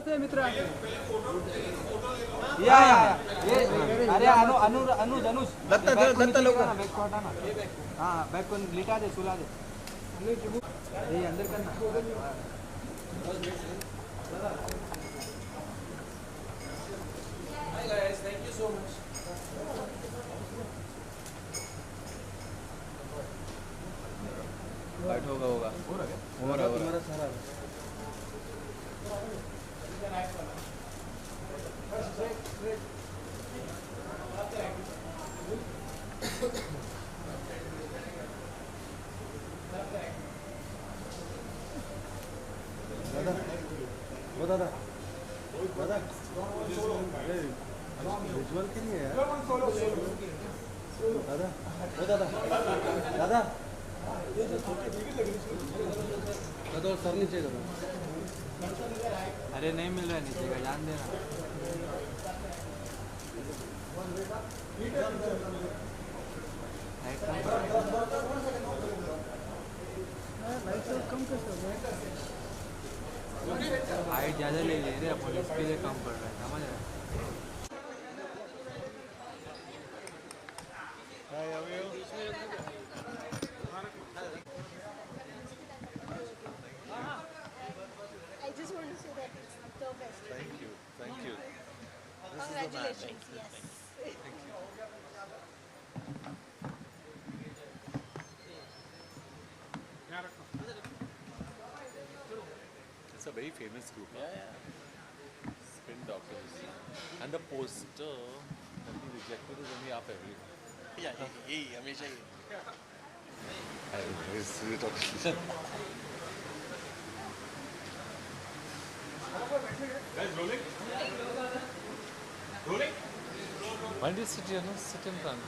नमस्ते मित्र या ये अरे अनुज दत्ता लोग बैग को हटाना हाँ बैग को लिटा दे सुला दे ये अंदर करना Hi guys, thank you so much. बैठ होगा हो रहा तुम्हारा सारा दादा विजुअल के लिए दादा सर नीचे करो अरे नहीं मिल रहा है नीचे का जान देना हाइट ज़्यादा ले रहे अपन इसके लिए कम पड़ रहा है समझ रहे I just want to say that it's the best. Thank you. Congratulations, yes. It's a very famous group. Spin Doctors. And the poster that he rejected is only up everywhere. यही हमेशा ही Why did you sit here? No, sit in front.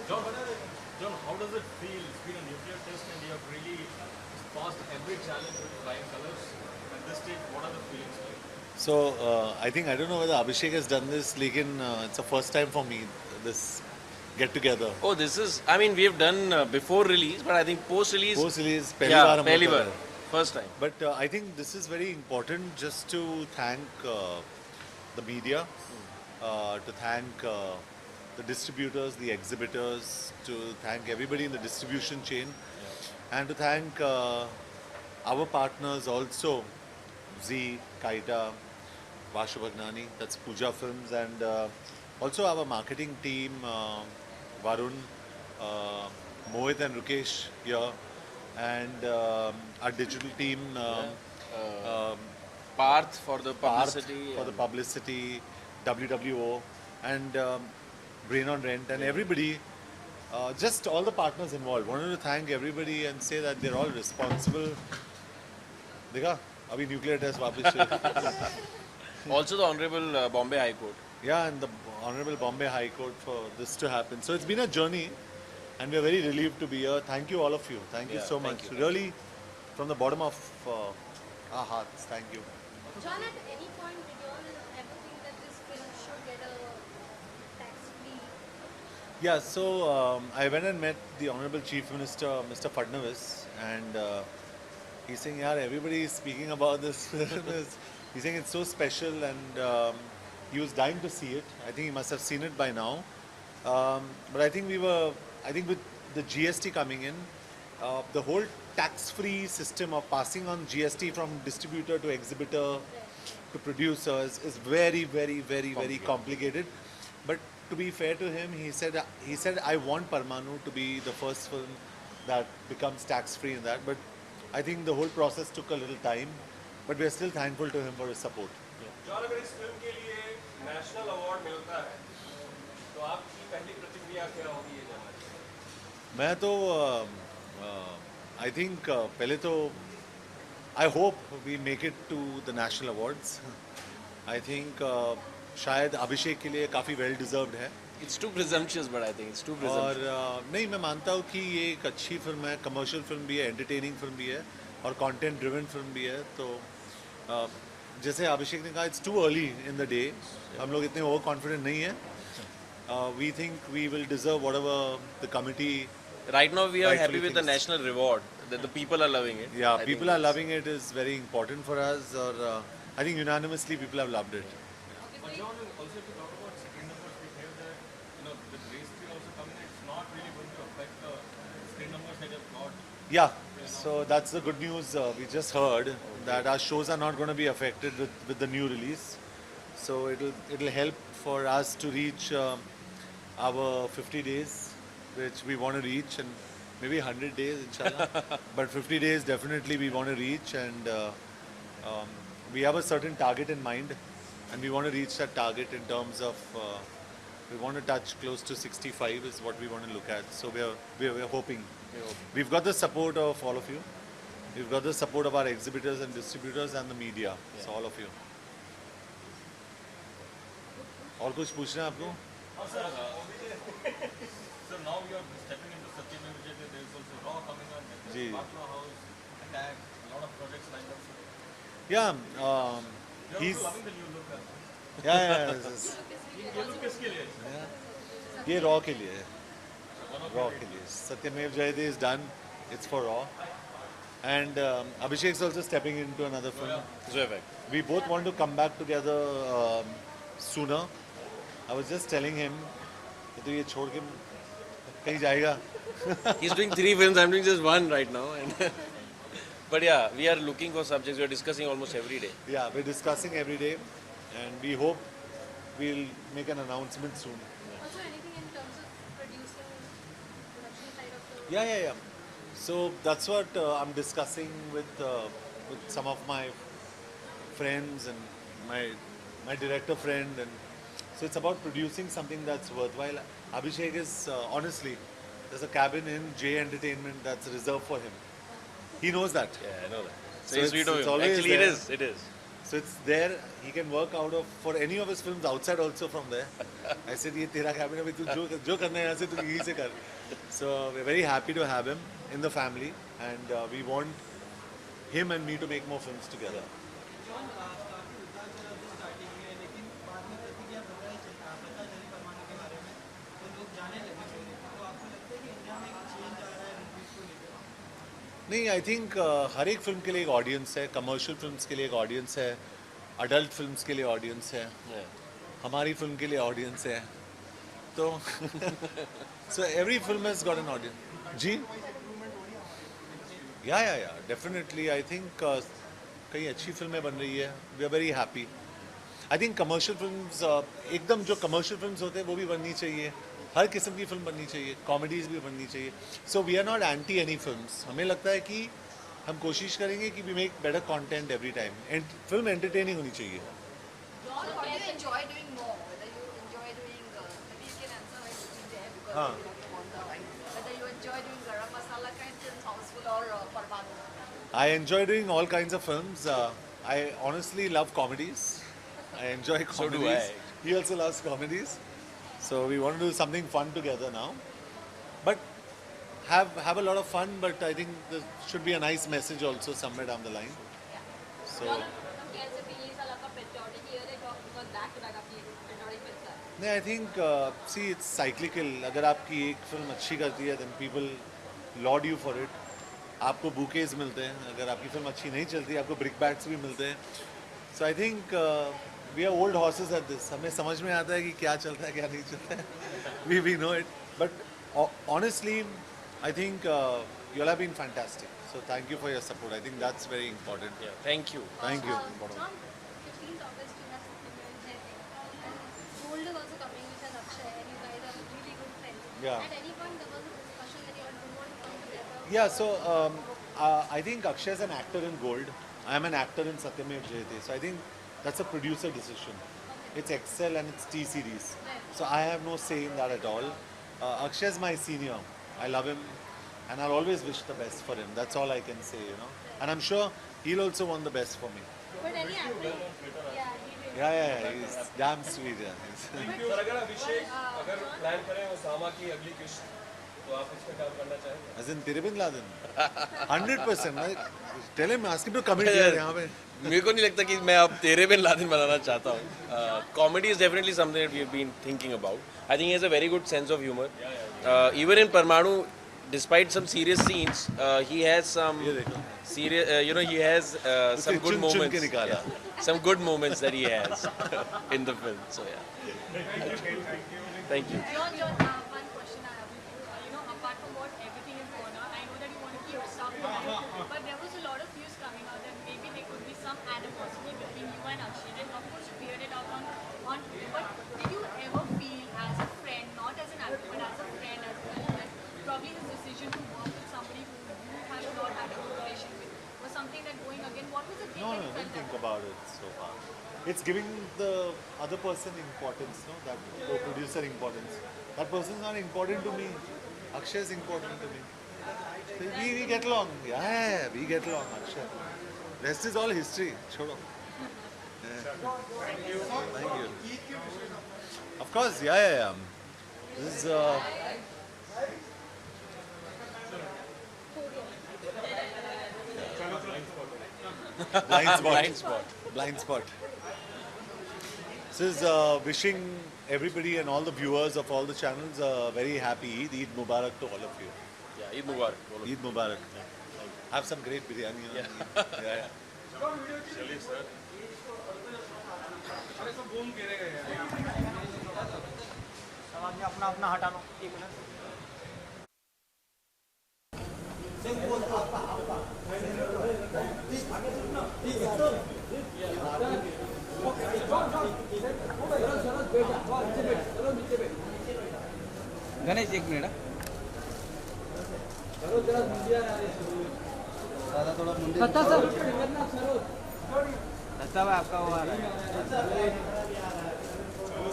John, how does it feel? It's been a nuclear test and you have really passed every challenge with flying colors. At this stage, what are the feelings like? So, I think, I don't know whether Abhishek has done this, lekin it's the first time for me, this get together. Oh, this is, I mean, we have done before release, but I think post release. Post release, pehli baar. First time. But I think this is very important just to thank the media, to thank the distributors, the exhibitors, to thank everybody in the distribution chain, and to thank our partners also, Z, Kaita, Vashu Bhagnani, that's Pooja Films, and also our marketing team, Varun, Mohit and Rukesh here, and our digital team, Parth for the Parth publicity. for the publicity, WWO, and Brain on Rent, and everybody, just all the partners involved. Wanted to thank everybody and say that they're all responsible. Dekha, abhi nuclear test वापस से. Also the Honorable Bombay High Court. Yeah, and the Honorable Bombay High Court for this to happen. So it's been a journey, and we're very relieved to be here. Thank you all of you. Thank you so much. thank you. Really, from the bottom of our hearts, thank you. John, at any point did you all ever think that this film should get a tax-free? Yeah, so I went and met the Honorable Chief Minister, Mr. Fadnavis, and he's saying, "Yeah, everybody is speaking about this film." He's saying it's so special, and he was dying to see it. I think he must have seen it by now. But I think with the GST coming in, the whole tax-free system of passing on GST from distributor to exhibitor to producers is very, very, very, very complicated. But to be fair to him, he said I want Parmanu to be the first film that becomes tax-free in that. But I think the whole process took a little time. But we are still thankful to him for his support. John, अगर इस film के लिए national award मिलता है तो आपकी पहली प्रतिक्रिया क्या होगी ये जानना चाहिए? मैं तो आई थिंक पहले तो I hope we make it to the national awards. I think शायद अभिषेक के लिए काफ़ी वेल डिजर्व्ड है. It's too presumptuous, but I think it's too और presumptuous. नहीं, मैं मानता हूँ कि ये एक अच्छी फिल्म है, कमर्शियल फिल्म भी है, एंटरटेनिंग फिल्म भी है और कंटेंट ड्रिवन फिल्म भी है. तो जैसे अभिषेक ने कहा, it's too early in the day. हम लोग इतने ओवर कॉन्फिडेंट नहीं है. We think we will deserve whatever the committee. Right now we are happy rightfully with the thinks. national reward. that the people are loving it. Yeah, I think people are that's- loving it is very important for us. Or I think unanimously people have loved it. But John, also if you talk about screen numbers, we hear that, with Race 3 also coming, it's not really going to affect the screen numbers that you've got. Yeah, so that's the good news. We just heard that our shows are not going to be affected with the new release. So it'll help for us to reach our 50 days, which we want to reach, and maybe 100 days, inshallah. But 50 days definitely we want to reach, and we have a certain target in mind, and we want to reach that target in terms of we want to touch close to 65 is what we want to look at. So we're hoping. We've got the support of all of you. We've got the support of our exhibitors and distributors and the media. So all of you. और कुछ पूछना है आपको? So now you are stepping into Satyam Vijay, there is also Raw coming on, ji. Patna House, Attack, a lot of projects lined up. Yeah, You're he's also loving the new look. yeah. ये look किसके लिए है? ये raw के लिए है. Raw के लिए. Satyam Vijay is done. It's for Raw. And Abhishek's also stepping into another film. Zoe. We both want to come back together sooner. I was just telling him कि तो ये छोड़ के कहीं जाएगा. He's doing 3 films. I'm doing just 1 right now. And but yeah, we are looking for subjects. We are discussing almost every day. Yeah, we're discussing every day, and we hope we'll make an announcement soon. Also, anything in terms of production side of the Yeah. So that's what I'm discussing with some of my friends and my director friend, and so it's about producing something that's worthwhile. Abhishek is honestly, there's a cabin in J Entertainment that's reserved for him. He knows that. Yeah, I know that. So So it's it's- sweet of it's him. always Actually, there. it is. So it's there. He can work out of for any of his films outside also from there. I said, ये तेरा cabin है, अभी तू जो करना है यहाँ से तू यहीं से कर. So we're very happy to have him in the family, and we want him and me to make more films together. नहीं, आई थिंक हर एक फिल्म के लिए एक ऑडियंस है. कमर्शियल फिल्म्स के लिए एक ऑडियंस है, अडल्ट फिल्म्स के लिए ऑडियंस है, Yeah. हमारी फिल्म के लिए ऑडियंस है. तो so every film has got an audience. जी या डेफिनेटली. आई थिंक कई अच्छी फिल्में बन रही है. We are very happy. I think commercial films एकदम जो कमर्शियल फिल्म्स होते हैं वो भी बननी चाहिए. हर किस्म की फिल्म बननी चाहिए. कॉमेडीज़ भी बननी चाहिए. So we are not anti any films. हमें लगता है कि हम कोशिश करेंगे कि we make better content every time. And film entertaining होनी चाहिए. John, what do you enjoy doing more? Whether you enjoy doing, maybe you can answer while sitting there because Huh. you don't want the right. Whether you enjoy doing garam masala kind films, Houseful or Parvanu. I enjoy doing all kinds of films. I honestly love comedies. I enjoy comedies. So do I. He also loves comedies. So we want to do something fun together now. But have a lot of fun, but I think there should be a nice message also somewhere down the line. So कैसे भी ये साल आपका patriotic year है because back to back आपकी patriotic films है. नहीं, I think see it's cyclical. अगर आपकी एक फिल्म अच्छी करती है then people laud you for it. आपको बुकेज मिलते हैं. अगर आपकी फिल्म अच्छी नहीं चलती आपको ब्रिक बैट्स भी मिलते हैं. So I think we are old horses at this. हमें समझ में आता है कि क्या चलता है क्या नहीं चलता है. We know it. But honestly I think you have been fantastic. So thank you for your support. I think that's very important. Yeah. Thank you. Thank you. John, 15th August you have Satyam and Gold is also coming which has Akshay and you guys are really good friends. Yeah. At any point there was a discussion that you all don't want to come together. Yeah, so I think Akshay is an actor in Gold. I am an actor in Satyamev Jayate. So I think that's a producer decision. It's Excel and it's T series. So I have no say in that at all. Akshay is my senior. I love him, and I'll always wish the best for him. That's all I can say, you know. And I'm sure he'll also want the best for me. But any actor, yeah, he will. Yeah, he's damn sweet. Yeah. Sir अगर अभिषेक अगर plan करें Osama की अगली किस्त तो आप इस पे काम करना चाहेंगे? As in तेरे bin Laden. 100%. Tell him, ask him to come in here. यहाँ पे. मेरे को नहीं लगता कि मैं अब तेरे बिन लादेन बनाना चाहता हूँ. Comedy is definitely something that we have been thinking about. I think he has a very good sense of humor. Even in Parmanu, despite some serious scenes, he has some serious, he has some good चुन के moments. निकाला. Some good moments that he has in the film. So yeah. Thank you. John, one question I have with you. Apart from what everything is going on, I know that you want to keep stuff going, but there was a lot of news coming out that maybe there could be some animosity between you and Akshay. And of course, you cleared it out on Twitter. But did you ever feel as a friend, not as an actor, but as a friend as well, that probably his decision to work with somebody who you have not had a good relation with was something that going again? What was the thing No, that no, you don't felt think that? about it so far. It's giving the other person importance, no? That co-producer importance. That person is not important to me. Akshay is important to me. So we get along. Yeah, we get along, Akshay. Rest is all history. Chodo. Yeah. Thank you. Of course, yeah. This is blind spot. Blind spot. This is wishing everybody and all the viewers of all the channels a very happy Eid. Eid Mubarak to all of you. Yeah, Eid Mubarak. Eid Mubarak. Have some great biryani. Yeah. Yeah. अपना अपना हटा लो एक minute Ganesh एक minute दादा थोड़ा मुंडे दत्ता भाई आपका वो आ रहा है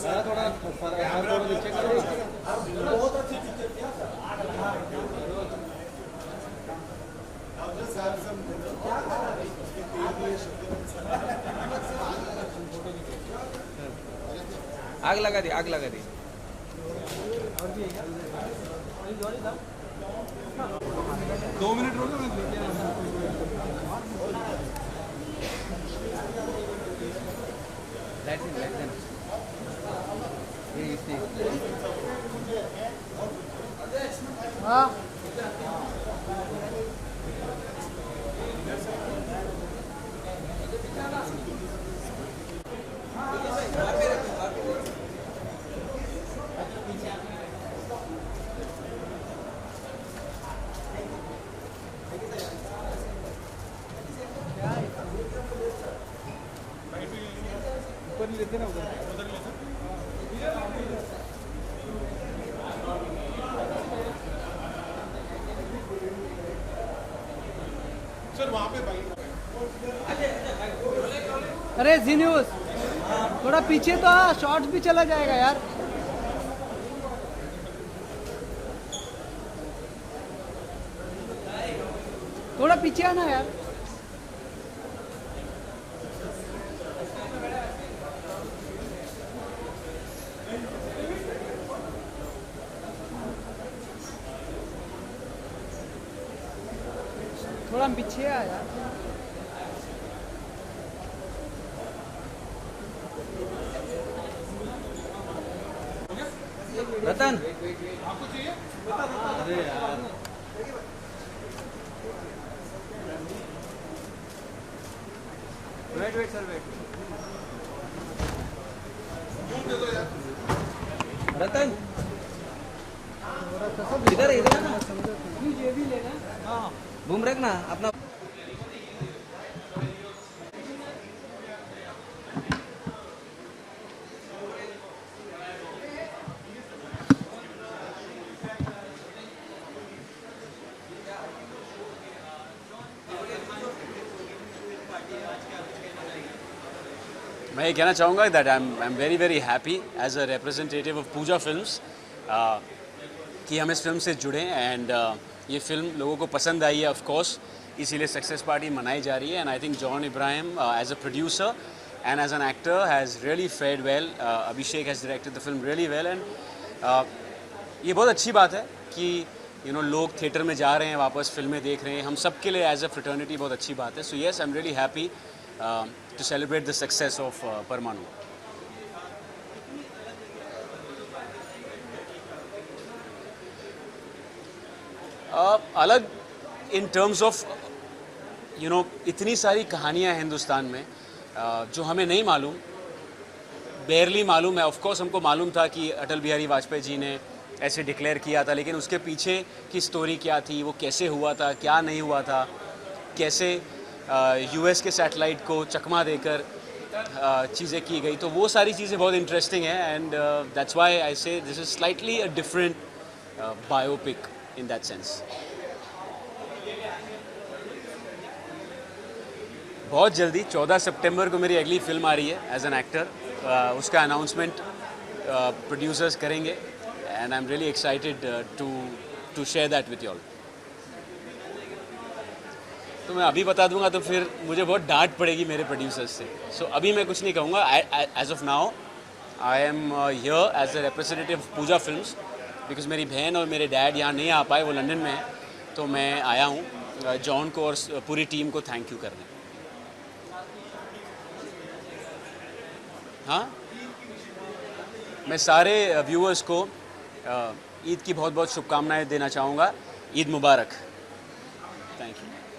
दादा थोड़ा नीचे करो बहुत अच्छी आग लगा दी 2 मिनट रोको That's it. हाँ ऊपर नहीं लेते ना उधर सर वहाँ पे भाई अरे जी न्यूज़ थोड़ा पीछे तो शॉर्ट्स भी चला जाएगा यार थोड़ा पीछे आना यार थोड़ा पीछे आ यार रतन आपको चाहिए अरे यार वेट सर वेट रतन इधर ना ये भी लेना हाँ घूम रख ना अपना मैं ये कहना चाहूँगा that I am very very happy as a representative of Pooja Films कि हम इस फिल्म से जुड़े एंड ये फिल्म लोगों को पसंद आई है ऑफ कोर्स इसीलिए सक्सेस पार्टी मनाई जा रही है and I think John Abraham as a producer and as an actor has really fared well Abhishek has directed the film really well and ये बहुत अच्छी बात है कि लोग थिएटर में जा रहे हैं वापस फिल्में देख रहे हैं हम सब के लिए एज अ फ्रेटर्निटी बहुत अच्छी बात है so yes I am really happy to celebrate the success of Parmanu. अलग इन टर्म्स ऑफ इतनी सारी कहानियाँ हैं हिंदुस्तान में जो हमें नहीं मालूम, बेयरली मालूम है। ऑफ कोर्स हमको मालूम था कि अटल बिहारी वाजपेयी जी ने ऐसे डिक्लेयर किया था, लेकिन उसके पीछे की स्टोरी क्या थी, वो कैसे हुआ था, क्या नहीं हुआ था, कैसे यूएस के सैटेलाइट को चकमा देकर चीज़ें की गई, तो वो सारी चीज़ें बहुत इंटरेस्टिंग हैं। एंड दैट्स व्हाई आई से this is slightly a different biopic in that sense. बहुत जल्दी 14 सितंबर को मेरी अगली फिल्म आ रही है एज एन एक्टर, उसका अनाउंसमेंट प्रोड्यूसर्स करेंगे and I am really excited to share that with you all. तो मैं अभी बता दूंगा तो फिर मुझे बहुत डांट पड़ेगी मेरे प्रोड्यूसर्स से, सो अभी मैं कुछ नहीं कहूँगा। As of now I am here as a representative Pooja Films, because मेरी बहन और मेरे डैड यहाँ नहीं आ पाए, वो लंदन में है, तो मैं आया हूँ जॉन को और पूरी टीम को थैंक यू करने। हाँ, मैं सारे व्यूअर्स को ईद की बहुत बहुत शुभकामनाएं देना चाहूँगा। ईद मुबारक। Thank you.